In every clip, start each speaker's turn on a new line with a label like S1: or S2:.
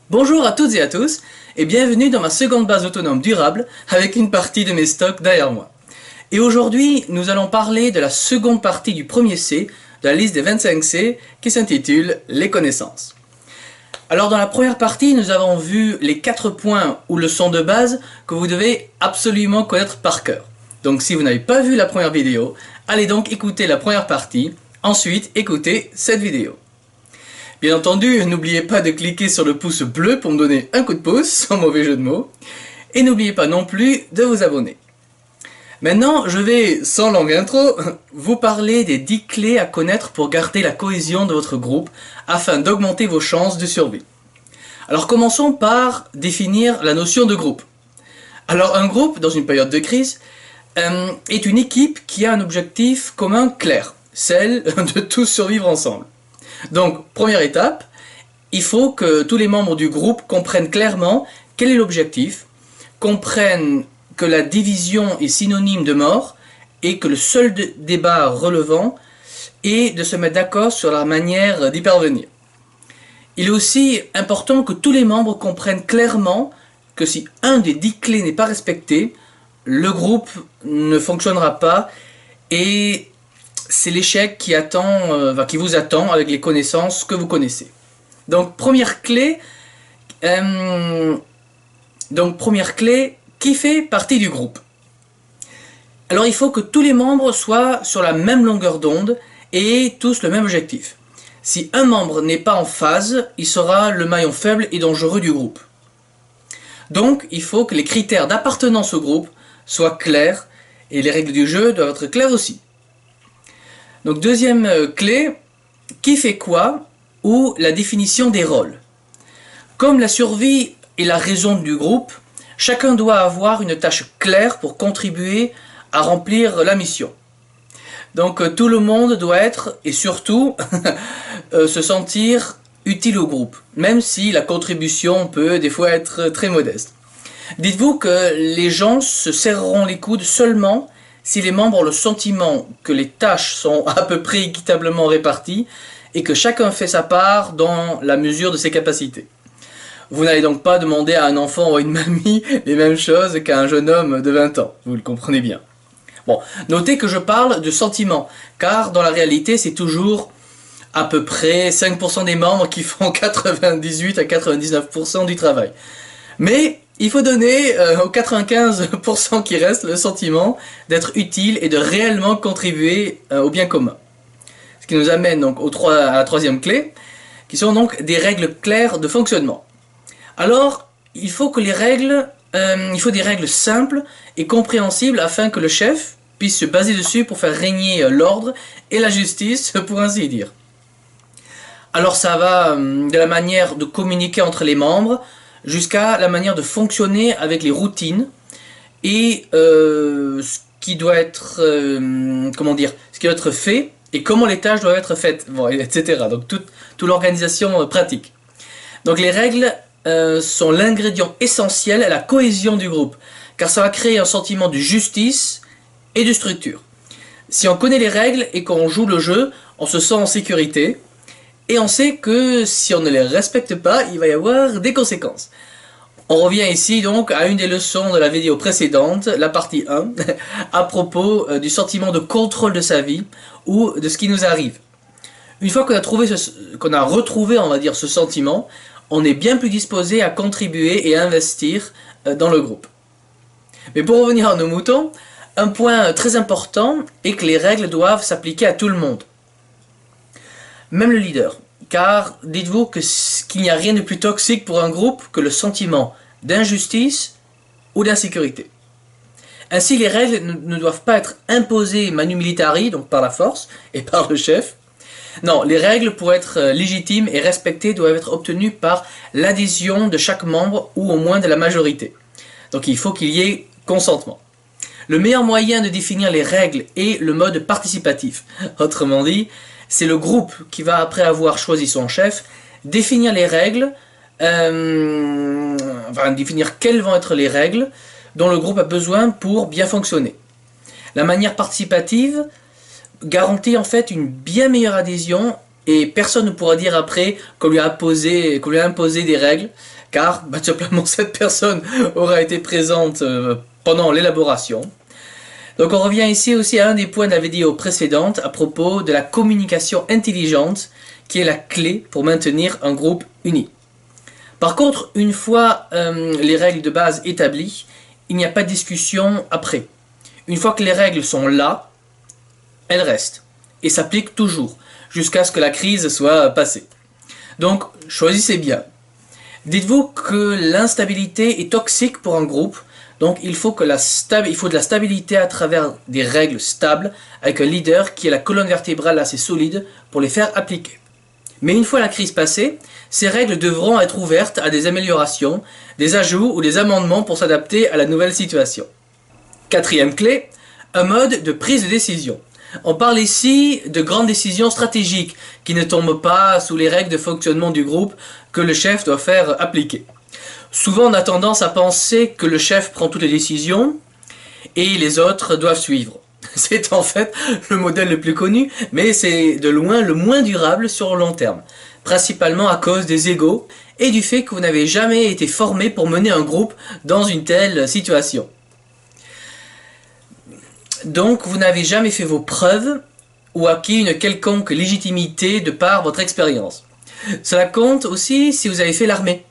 S1: Bonjour à toutes et à tous, et bienvenue dans ma seconde base autonome durable avec une partie de mes stocks derrière moi. Et aujourd'hui, nous allons parler de la seconde partie du premier C de la liste des 25 C qui s'intitule Les connaissances. Alors dans la première partie, nous avons vu les 4 points ou leçons de base que vous devez absolument connaître par cœur. Donc si vous n'avez pas vu la première vidéo, allez donc écouter la première partie, ensuite écoutez cette vidéo. Bien entendu, n'oubliez pas de cliquer sur le pouce bleu pour me donner un coup de pouce, sans mauvais jeu de mots. Et n'oubliez pas non plus de vous abonner. Maintenant, je vais, sans longue intro, vous parler des 10 clés à connaître pour garder la cohésion de votre groupe afin d'augmenter vos chances de survie. Alors commençons par définir la notion de groupe. Alors un groupe, dans une période de crise, est une équipe qui a un objectif commun clair, celle de tous survivre ensemble. Donc, première étape, il faut que tous les membres du groupe comprennent clairement quel est l'objectif, comprennent que la division est synonyme de mort et que le seul débat relevant est de se mettre d'accord sur la manière d'y parvenir. Il est aussi important que tous les membres comprennent clairement que si un des 10 clés n'est pas respecté, le groupe ne fonctionnera pas et c'est l'échec qui vous attend avec les connaissances que vous connaissez. Donc première clé, qui fait partie du groupe? Alors il faut que tous les membres soient sur la même longueur d'onde et aient tous le même objectif. Si un membre n'est pas en phase, il sera le maillon faible et dangereux du groupe. Donc il faut que les critères d'appartenance au groupe soient clairs et les règles du jeu doivent être claires aussi. Donc deuxième clé, qui fait quoi ou la définition des rôles. Comme la survie est la raison du groupe, chacun doit avoir une tâche claire pour contribuer à remplir la mission. Donc tout le monde doit être, et surtout, se sentir utile au groupe, même si la contribution peut des fois être très modeste. Dites-vous que les gens se serreront les coudes seulement si les membres ont le sentiment que les tâches sont à peu près équitablement réparties et que chacun fait sa part dans la mesure de ses capacités. Vous n'allez donc pas demander à un enfant ou à une mamie les mêmes choses qu'à un jeune homme de 20 ans, vous le comprenez bien. Bon, notez que je parle de sentiments, car dans la réalité c'est toujours à peu près 5% des membres qui font 98 à 99% du travail. Mais il faut donner aux 95% qui restent le sentiment d'être utile et de réellement contribuer au bien commun. Ce qui nous amène donc à la troisième clé, qui sont donc des règles claires de fonctionnement. Alors, il faut des règles simples et compréhensibles afin que le chef puisse se baser dessus pour faire régner l'ordre et la justice, pour ainsi dire. Alors ça va de la manière de communiquer entre les membres, jusqu'à la manière de fonctionner avec les routines et ce qui doit être fait et comment les tâches doivent être faites, bon, etc. Donc toute l'organisation pratique. Donc les règles sont l'ingrédient essentiel à la cohésion du groupe, car ça va créer un sentiment de justice et de structure. Si on connaît les règles et qu'on joue le jeu, on se sent en sécurité. Et on sait que si on ne les respecte pas, il va y avoir des conséquences. On revient ici donc à une des leçons de la vidéo précédente, la partie 1, à propos du sentiment de contrôle de sa vie ou de ce qui nous arrive. Une fois qu'on a retrouvé, on va dire, ce sentiment, on est bien plus disposé à contribuer et à investir dans le groupe. Mais pour revenir à nos moutons, un point très important est que les règles doivent s'appliquer à tout le monde. Même le leader, car dites-vous qu'il n'y a rien de plus toxique pour un groupe que le sentiment d'injustice ou d'insécurité. Ainsi, les règles ne doivent pas être imposées manu militari, donc par la force et par le chef. Non, les règles pour être légitimes et respectées doivent être obtenues par l'adhésion de chaque membre ou au moins de la majorité. Donc il faut qu'il y ait consentement. Le meilleur moyen de définir les règles est le mode participatif. Autrement dit, c'est le groupe qui va, après avoir choisi son chef, définir les règles, définir quelles vont être les règles dont le groupe a besoin pour bien fonctionner. La manière participative garantit en fait une bien meilleure adhésion et personne ne pourra dire après qu'on lui a imposé des règles, car tout simplement cette personne aura été présente pendant l'élaboration. Donc on revient ici aussi à un des points de la vidéo précédente à propos de la communication intelligente, qui est la clé pour maintenir un groupe uni. Par contre, une fois les règles de base établies, il n'y a pas de discussion après. Une fois que les règles sont là, elles restent et s'appliquent toujours, jusqu'à ce que la crise soit passée. Donc, choisissez bien. Dites-vous que l'instabilité est toxique pour un groupe, donc il faut de la stabilité à travers des règles stables, avec un leader qui a la colonne vertébrale assez solide pour les faire appliquer. Mais une fois la crise passée, ces règles devront être ouvertes à des améliorations, des ajouts ou des amendements pour s'adapter à la nouvelle situation. Quatrième clé, un mode de prise de décision. On parle ici de grandes décisions stratégiques qui ne tombent pas sous les règles de fonctionnement du groupe que le chef doit faire appliquer. Souvent on a tendance à penser que le chef prend toutes les décisions et les autres doivent suivre. C'est en fait le modèle le plus connu, mais c'est de loin le moins durable sur le long terme. Principalement à cause des égos et du fait que vous n'avez jamais été formé pour mener un groupe dans une telle situation. Donc vous n'avez jamais fait vos preuves ou acquis une quelconque légitimité de par votre expérience. Cela compte aussi si vous avez fait l'armée.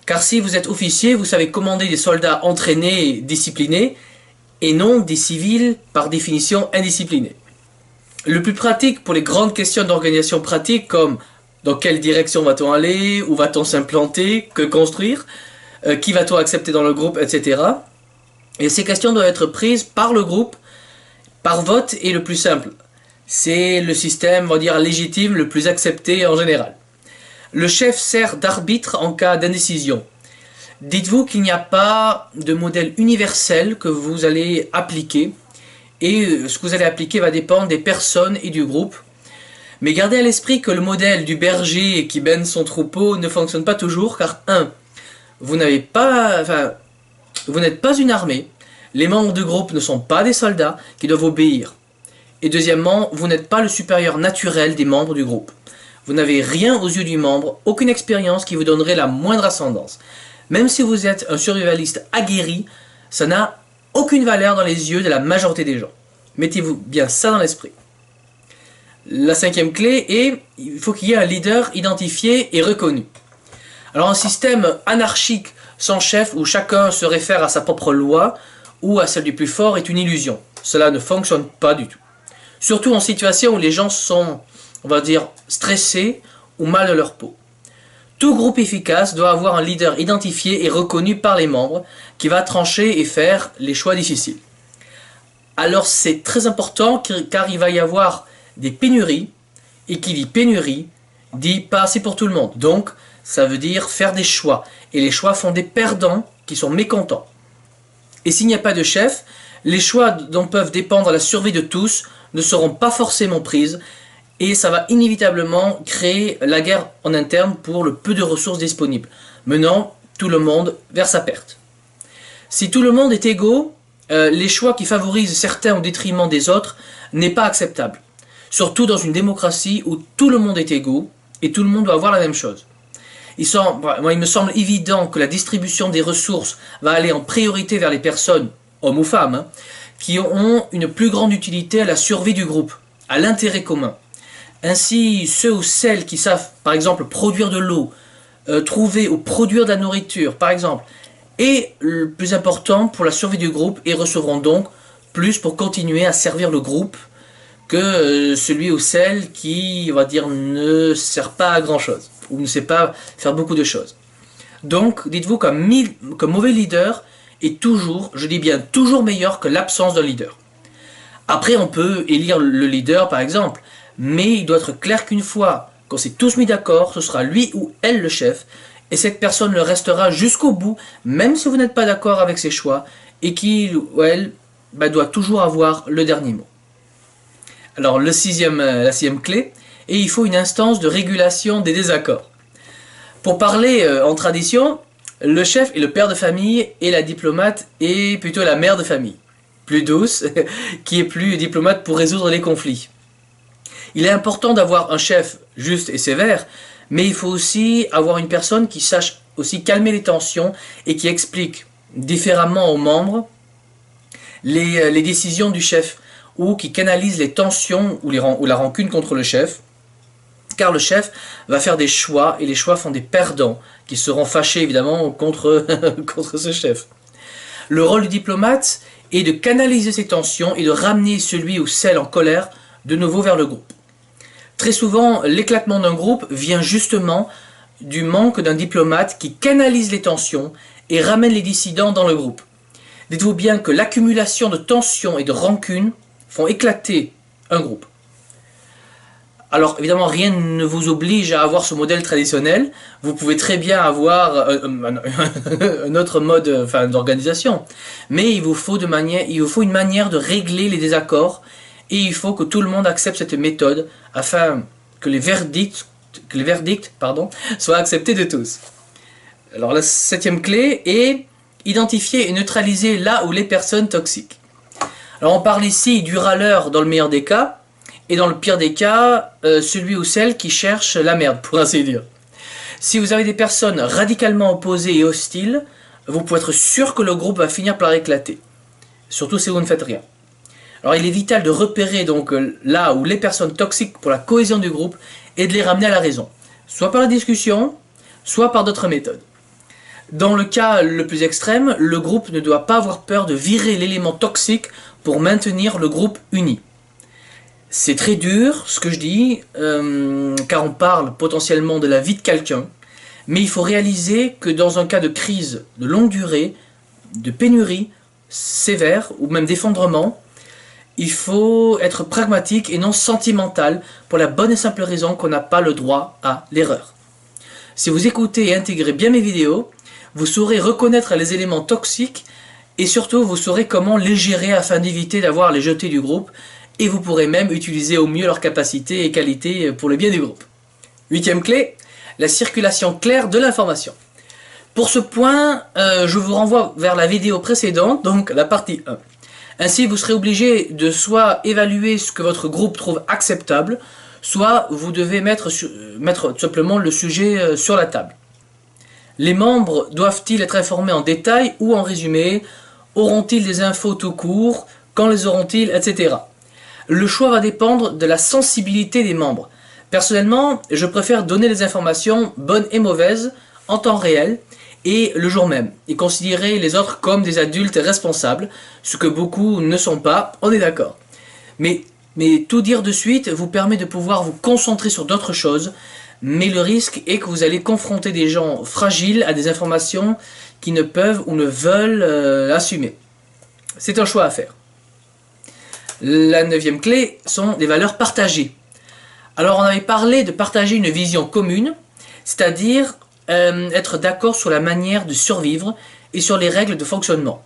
S1: Car si vous êtes officier, vous savez commander des soldats entraînés et disciplinés, et non des civils par définition indisciplinés. Le plus pratique pour les grandes questions d'organisation pratique comme dans quelle direction va-t-on aller, où va-t-on s'implanter, que construire, qui va-t-on accepter dans le groupe, etc. Et ces questions doivent être prises par le groupe, par vote est le plus simple. C'est le système, on va dire, légitime, le plus accepté en général. Le chef sert d'arbitre en cas d'indécision. Dites-vous qu'il n'y a pas de modèle universel que vous allez appliquer, et ce que vous allez appliquer va dépendre des personnes et du groupe. Mais gardez à l'esprit que le modèle du berger qui mène son troupeau ne fonctionne pas toujours, car 1. Vous n'êtes pas une armée, les membres du groupe ne sont pas des soldats qui doivent obéir. Et deuxièmement, vous n'êtes pas le supérieur naturel des membres du groupe. Vous n'avez rien aux yeux du membre, aucune expérience qui vous donnerait la moindre ascendance. Même si vous êtes un survivaliste aguerri, ça n'a aucune valeur dans les yeux de la majorité des gens. Mettez-vous bien ça dans l'esprit. La cinquième clé est, il faut qu'il y ait un leader identifié et reconnu. Alors un système anarchique sans chef où chacun se réfère à sa propre loi ou à celle du plus fort est une illusion. Cela ne fonctionne pas du tout. Surtout en situation où les gens sont, on va dire, stressés ou mal de leur peau. Tout groupe efficace doit avoir un leader identifié et reconnu par les membres qui va trancher et faire les choix difficiles. Alors c'est très important car il va y avoir des pénuries, et qui dit pénurie dit pas assez pour tout le monde. Donc ça veut dire faire des choix, et les choix font des perdants qui sont mécontents. Et s'il n'y a pas de chef, les choix dont peuvent dépendre la survie de tous ne seront pas forcément prises, et ça va inévitablement créer la guerre en interne pour le peu de ressources disponibles, menant tout le monde vers sa perte. Si tout le monde est égaux, les choix qui favorisent certains au détriment des autres n'est pas acceptable. Surtout dans une démocratie où tout le monde est égaux et tout le monde doit avoir la même chose. Il me semble évident que la distribution des ressources va aller en priorité vers les personnes, hommes ou femmes, qui ont une plus grande utilité à la survie du groupe, à l'intérêt commun. Ainsi, ceux ou celles qui savent, par exemple, produire de l'eau, trouver ou produire de la nourriture, par exemple, est le plus important pour la survie du groupe et recevront donc plus pour continuer à servir le groupe que celui ou celle qui, on va dire, ne sert pas à grand chose ou ne sait pas faire beaucoup de choses. Donc, dites-vous qu'un mauvais leader est toujours, je dis bien toujours meilleur que l'absence d'un leader. Après, on peut élire le leader, par exemple, mais il doit être clair qu'une fois qu'on s'est tous mis d'accord, ce sera lui ou elle le chef, et cette personne le restera jusqu'au bout, même si vous n'êtes pas d'accord avec ses choix, et qu'il ou elle doit toujours avoir le dernier mot. Alors la sixième clé, et il faut une instance de régulation des désaccords. Pour parler en tradition, le chef est le père de famille et la diplomate est plutôt la mère de famille, plus douce, qui est plus diplomate pour résoudre les conflits. Il est important d'avoir un chef juste et sévère, mais il faut aussi avoir une personne qui sache aussi calmer les tensions et qui explique différemment aux membres les décisions du chef, ou qui canalise les tensions ou la rancune contre le chef, car le chef va faire des choix, et les choix font des perdants, qui seront fâchés évidemment contre, contre ce chef. Le rôle du diplomate est de canaliser ces tensions et de ramener celui ou celle en colère de nouveau vers le groupe. Très souvent, l'éclatement d'un groupe vient justement du manque d'un diplomate qui canalise les tensions et ramène les dissidents dans le groupe. Dites-vous bien que l'accumulation de tensions et de rancune font éclater un groupe. Alors évidemment, rien ne vous oblige à avoir ce modèle traditionnel. Vous pouvez très bien avoir un autre mode d'organisation. Mais il vous faut une manière de régler les désaccords, et il faut que tout le monde accepte cette méthode afin que les verdicts soient acceptés de tous. Alors la 7e clé est identifier et neutraliser là où les personnes toxiques. Alors on parle ici du râleur dans le meilleur des cas, et dans le pire des cas, celui ou celle qui cherche la merde, pour ainsi dire. Si vous avez des personnes radicalement opposées et hostiles, vous pouvez être sûr que le groupe va finir par éclater. Surtout si vous ne faites rien. Alors il est vital de repérer donc là où les personnes toxiques pour la cohésion du groupe et de les ramener à la raison. Soit par la discussion, soit par d'autres méthodes. Dans le cas le plus extrême, le groupe ne doit pas avoir peur de virer l'élément toxique pour maintenir le groupe uni. C'est très dur ce que je dis, car on parle potentiellement de la vie de quelqu'un, mais il faut réaliser que dans un cas de crise de longue durée, de pénurie sévère ou même d'effondrement, il faut être pragmatique et non sentimental pour la bonne et simple raison qu'on n'a pas le droit à l'erreur. Si vous écoutez et intégrez bien mes vidéos, vous saurez reconnaître les éléments toxiques et surtout vous saurez comment les gérer afin d'éviter d'avoir les jetés du groupe, et vous pourrez même utiliser au mieux leurs capacités et qualités pour le bien du groupe. 8e clé, la circulation claire de l'information. Pour ce point, je vous renvoie vers la vidéo précédente, donc la partie 1. Ainsi, vous serez obligé de soit évaluer ce que votre groupe trouve acceptable, soit vous devez mettre tout simplement le sujet sur la table. Les membres doivent-ils être informés en détail ou en résumé? Auront-ils des infos tout court? Quand les auront-ils? Etc. Le choix va dépendre de la sensibilité des membres. Personnellement, je préfère donner les informations bonnes et mauvaises en temps réel et le jour même, et considérer les autres comme des adultes responsables, ce que beaucoup ne sont pas, on est d'accord. Mais tout dire de suite vous permet de pouvoir vous concentrer sur d'autres choses, mais le risque est que vous allez confronter des gens fragiles à des informations qui ne peuvent ou ne veulent assumer. C'est un choix à faire. La 9e clé sont des valeurs partagées. Alors on avait parlé de partager une vision commune, c'est-à-dire être d'accord sur la manière de survivre et sur les règles de fonctionnement.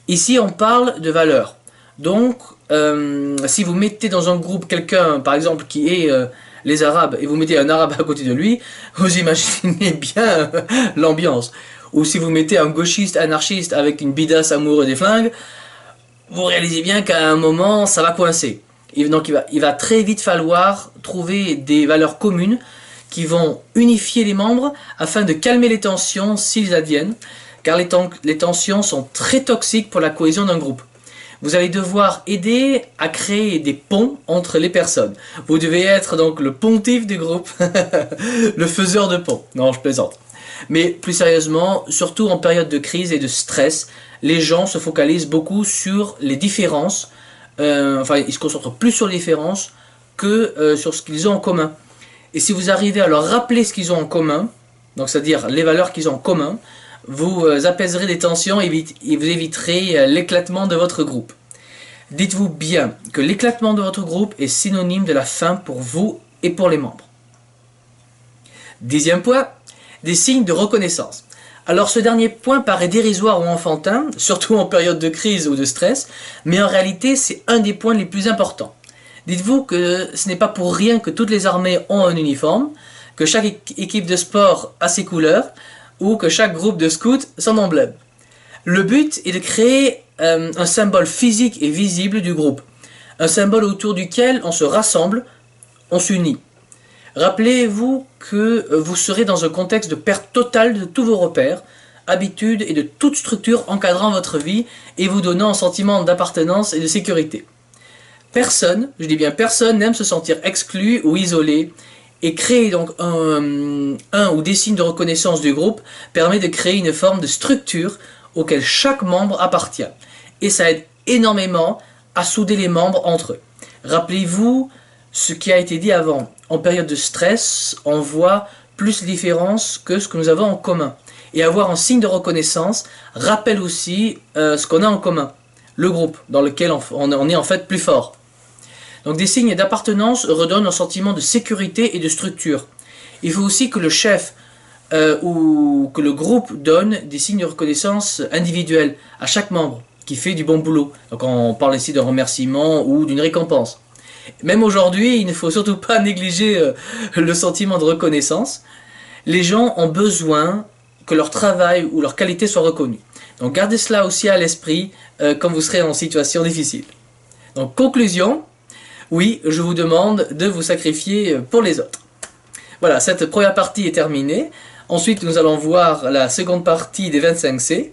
S1: Ici on parle de valeurs. Donc si vous mettez dans un groupe quelqu'un par exemple qui est les Arabes et vous mettez un Arabe à côté de lui, vous imaginez bien l'ambiance. Ou si vous mettez un gauchiste anarchiste avec une bidasse amoureux des flingues, vous réalisez bien qu'à un moment, ça va coincer. Et donc il va très vite falloir trouver des valeurs communes qui vont unifier les membres afin de calmer les tensions s'ils adviennent, car les tensions sont très toxiques pour la cohésion d'un groupe. Vous allez devoir aider à créer des ponts entre les personnes. Vous devez être donc le pontife du groupe, le faiseur de ponts. Non, je plaisante. Mais plus sérieusement, surtout en période de crise et de stress, les gens se focalisent beaucoup sur les différences, ils se concentrent plus sur les différences que sur ce qu'ils ont en commun. Et si vous arrivez à leur rappeler ce qu'ils ont en commun, donc c'est-à-dire les valeurs qu'ils ont en commun, vous apaiserez les tensions et vous éviterez l'éclatement de votre groupe. Dites-vous bien que l'éclatement de votre groupe est synonyme de la fin pour vous et pour les membres. 10e point, des signes de reconnaissance. Alors ce dernier point paraît dérisoire ou enfantin, surtout en période de crise ou de stress, mais en réalité c'est un des points les plus importants. Dites-vous que ce n'est pas pour rien que toutes les armées ont un uniforme, que chaque équipe de sport a ses couleurs, ou que chaque groupe de scouts son emblème. Le but est de créer un symbole physique et visible du groupe, un symbole autour duquel on se rassemble on s'unit. Rappelez-vous que vous serez dans un contexte de perte totale de tous vos repères, habitudes et de toute structure encadrant votre vie et vous donnant un sentiment d'appartenance et de sécurité. Personne, je dis bien personne, n'aime se sentir exclu ou isolé, et créer donc un ou des signes de reconnaissance du groupe permet de créer une forme de structure auquel chaque membre appartient. Et ça aide énormément à souder les membres entre eux. Rappelez-vous ce qui a été dit avant. En période de stress, on voit plus de différences que ce que nous avons en commun. Et avoir un signe de reconnaissance rappelle aussi ce qu'on a en commun. Le groupe dans lequel on est en fait plus fort. Donc des signes d'appartenance redonnent un sentiment de sécurité et de structure. Il faut aussi que le chef ou que le groupe donne des signes de reconnaissance individuels à chaque membre qui fait du bon boulot. Donc on parle ici d'un remerciement ou d'une récompense. Même aujourd'hui, il ne faut surtout pas négliger le sentiment de reconnaissance. Les gens ont besoin que leur travail ou leur qualité soit reconnue. Donc gardez cela aussi à l'esprit quand vous serez en situation difficile. Donc conclusion, oui, je vous demande de vous sacrifier pour les autres. Voilà, cette première partie est terminée. Ensuite, nous allons voir la seconde partie des 25C.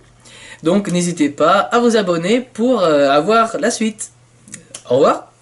S1: Donc n'hésitez pas à vous abonner pour avoir la suite. Au revoir.